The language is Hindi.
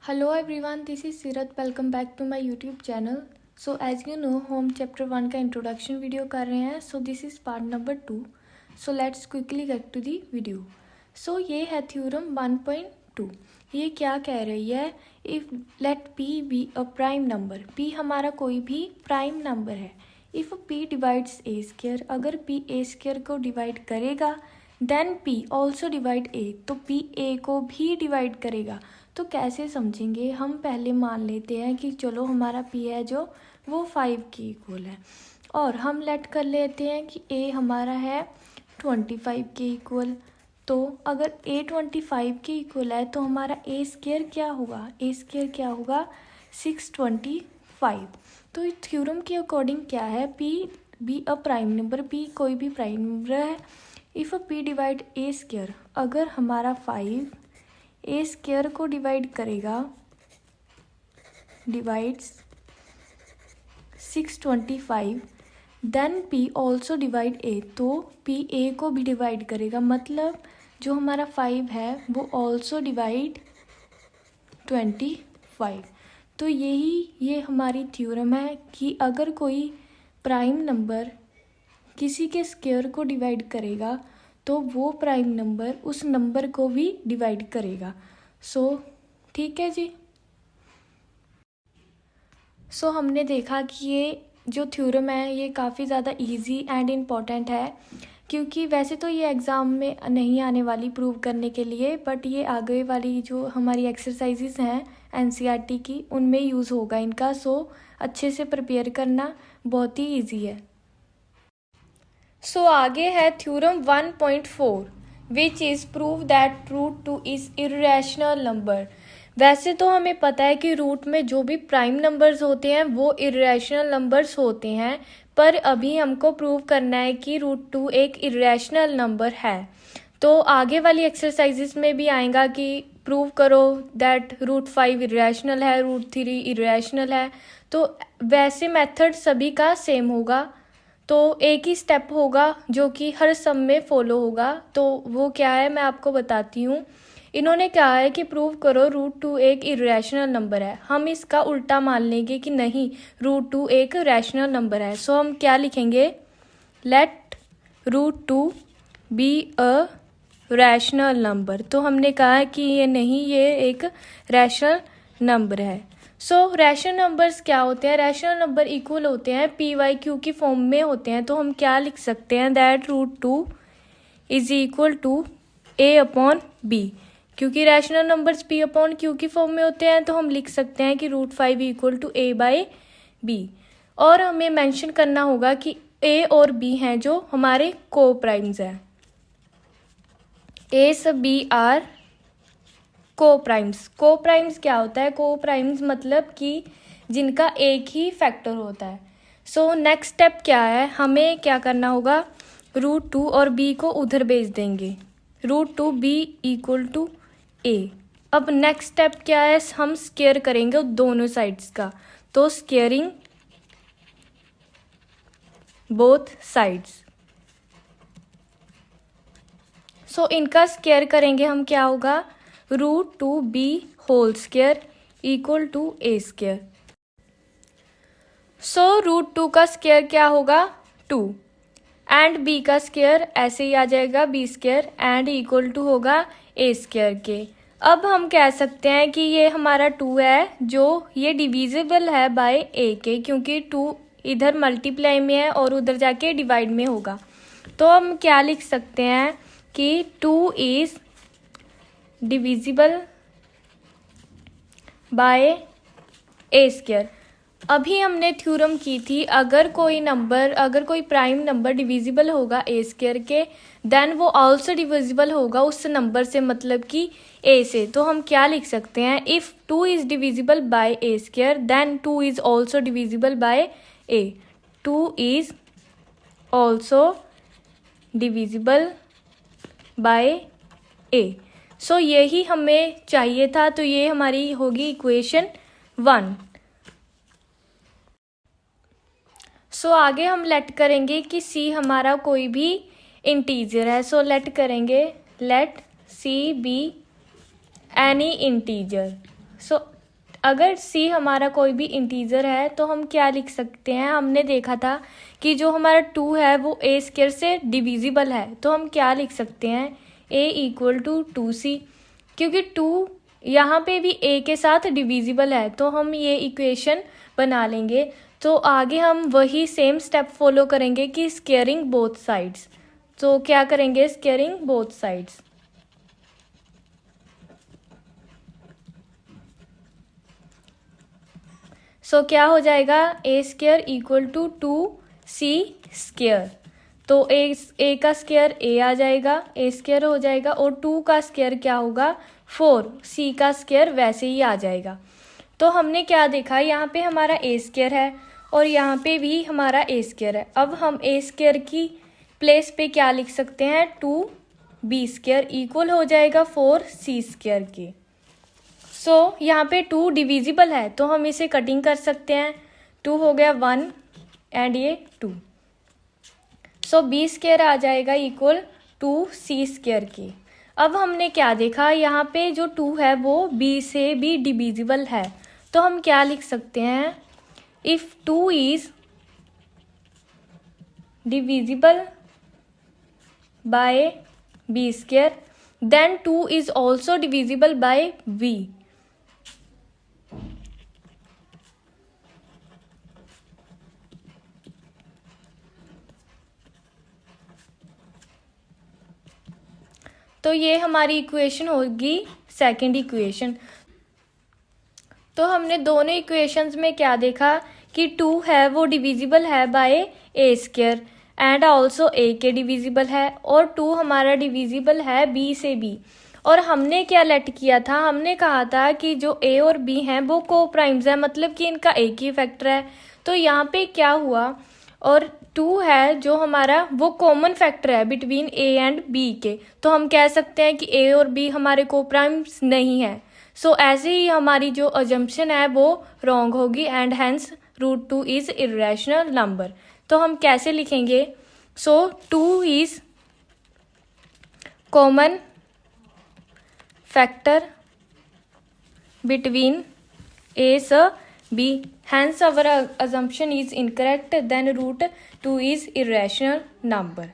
Hello everyone, this is Sirat. Welcome back to my YouTube channel. So as you know, हम चैप्टर 1 का इंट्रोडक्शन वीडियो कर रहे हैं. So this is part number 2. So let's quickly get to the video. So ये है थ्योरम 1.2. ये क्या कह रही है? If let P be a prime number. P हमारा कोई भी प्राइम नंबर है. If P divides a square, अगर P a square को डिवाइड करेगा, then P also divide a, तो P a को भी डिवाइड करेगा. तो कैसे समझेंगे? हम पहले मान लेते हैं कि चलो हमारा P है जो वो 5 के इक्वल है, और हम लेट कर लेते हैं कि A हमारा है 25 के इक्वल. तो अगर A 25 के इक्वल है तो हमारा A स्क्वायर क्या होगा? A स्क्वायर क्या होगा? 625. तो इस थ्योरम के अकॉर्डिंग क्या है? P be a prime number, P कोई भी प्राइम नंबर है. If P divide A square, अगर हमारा 5 ए स्क्वायर को डिवाइड करेगा, divides 625, then P also divide a, तो P ए को भी डिवाइड करेगा. मतलब जो हमारा 5 है वो ऑल्सो डिवाइड 25. तो ये हमारी थ्योरम है कि अगर कोई प्राइम नंबर किसी के स्क्वायर को डिवाइड करेगा तो वो प्राइम नंबर उस नंबर को भी डिवाइड करेगा. ठीक है जी. हमने देखा कि ये जो थ्योरम है ये काफ़ी ज़्यादा इजी एंड इम्पॉर्टेंट है, क्योंकि वैसे तो ये एग्ज़ाम में नहीं आने वाली प्रूव करने के लिए, बट ये आगे वाली जो हमारी एक्सरसाइजेस हैं एनसीईआरटी की उनमें यूज़ होगा इनका. अच्छे से प्रिपेयर करना बहुत ही ईजी है. आगे है theorem 1.4 which is prove that root 2 is irrational number. वैसे तो हमें पता है कि रूट में जो भी प्राइम नंबर्स होते हैं वो इर्रेशनल नंबर्स होते हैं, पर अभी हमको प्रूव करना है कि रूट 2 एक इर्रेशनल नंबर है. तो आगे वाली एक्सरसाइजेस में भी आएगा कि प्रूव करो दैट रूट 5 इर्रेशनल है, रूट 3 इर्रेशनल है. तो वैसे मेथड सभी का सेम होगा, तो एक ही स्टेप होगा जो कि हर सम में फॉलो होगा. तो वो क्या है मैं आपको बताती हूँ. इन्होंने कहा है कि प्रूव करो रूट 2 एक इरेशनल नंबर है. हम इसका उल्टा मान लेंगे कि नहीं, रूट 2 एक रैशनल नंबर है. हम क्या लिखेंगे? Let root 2 be a rational number. तो हमने कहा है कि ये नहीं, ये एक रैशनल नंबर है. रैशनल नंबर्स क्या होते हैं? रैशनल नंबर इक्वल होते हैं पी वाई क्यू की फॉर्म में होते हैं. तो हम क्या लिख सकते हैं? That root 2 is equal to a upon b. क्योंकि rational numbers p upon q की फॉर्म में होते हैं तो हम लिख सकते हैं कि root 5 equal to a by b. और हमें मेंशन करना होगा कि ए और बी हैं जो हमारे को प्राइम्स हैं. ए सब बी आर को प्राइम्स. को प्राइम्स क्या होता है? को प्राइम्स मतलब कि जिनका एक ही फैक्टर होता है. नेक्स्ट स्टेप क्या है? हमें क्या करना होगा? रूट 2 और बी को उधर भेज देंगे. रूट 2 बी इक्वल टू ए. अब नेक्स्ट स्टेप क्या है? हम स्क्वायर करेंगे दोनों साइड्स का. तो स्क्वायरिंग बोथ साइड्स. इनका स्क्वायर करेंगे हम, क्या होगा? Root 2 b whole square equal to a square. Root 2 का स्क्वायर क्या होगा? 2. एंड बी का स्क्वायर ऐसे ही आ जाएगा, b square and equal to होगा ए स्क्वायर के. अब हम कह सकते हैं कि ये हमारा 2 है जो ये डिविजिबल है बाय ए के, क्योंकि 2 इधर मल्टीप्लाई में है और उधर जाके डिवाइड में होगा. तो हम क्या लिख सकते हैं कि 2 is divisible by a square. अभी हमने थ्योरम की थी अगर कोई प्राइम नंबर डिविजिबल होगा ए स्क्वायर के, देन वो ऑल्सो डिविजिबल होगा उस नंबर से, मतलब कि ए से. तो हम क्या लिख सकते हैं? If 2 is divisible by a square then 2 is also divisible by a. 2 is also divisible by a. यही हमें चाहिए था. तो ये हमारी होगी इक्वेशन 1. आगे हम लेट करेंगे कि सी हमारा कोई भी इंटीजर है. लेट करेंगे let c be any integer. अगर c हमारा कोई भी इंटीजर है तो हम क्या लिख सकते हैं, हमने देखा था कि जो हमारा 2 है वो a स्क्वायर से डिविजिबल है, तो हम क्या लिख सकते हैं a इक्वल टू 2c, क्योंकि 2 यहाँ पे भी a के साथ डिविजिबल है, तो हम ये इक्वेशन बना लेंगे। तो आगे हम वही सेम स्टेप फॉलो करेंगे कि स्क्वेयरिंग बोथ साइड्स। तो क्या करेंगे, स्क्वेयरिंग बोथ साइड्स। सो क्या हो जाएगा, a square equal to 2c square. तो a का स्क्वायर a आ जाएगा, a स्क्वायर हो जाएगा, और 2 का स्क्वायर क्या होगा 4, c का स्क्वायर वैसे ही आ जाएगा। तो हमने क्या देखा, यहाँ पे हमारा a स्क्वायर है और यहाँ पे भी हमारा a स्क्वायर है। अब हम a स्क्वायर की प्लेस पे क्या लिख सकते हैं, 2b स्क्वायर इक्वल हो जाएगा 4c स्क्वायर के। सो यहाँ पे 2 डिविजिबल है तो हम इसे कटिंग कर सकते हैं, 2 हो गया 1 एंड ये 2। सो b स्क्वायर आ जाएगा इक्वल 2c स्क्वायर की। अब हमने क्या देखा, यहाँ पे जो 2 है वो b से भी डिविजिबल है, तो हम क्या लिख सकते हैं, if 2 is divisible by b square then 2 is also divisible by v। तो ये हमारी इक्वेशन होगी सेकंड इक्वेशन। तो हमने दोनों इक्वेशंस में क्या देखा कि 2 है वो डिविजिबल है by a square and also a के डिविजिबल है, और 2 हमारा डिविजिबल है b से b। और हमने क्या लेट किया था, हमने कहा था कि जो a और b हैं वो को प्राइम्स है, मतलब कि इनका एक ही फैक्टर है। तो यहाँ पे क्या हुआ, और 2 है जो हमारा वो कॉमन फैक्टर है बिटवीन a एंड b के, तो हम कह सकते हैं कि a और b हमारे को प्राइम्स नहीं है। सो ऐसे ही हमारी जो अजम्पशन है वो रॉन्ग होगी and hence √2 is irrational number. तो हम कैसे लिखेंगे, so 2 is common factor between a से b, hence our assumption is incorrect, then √2 is irrational number।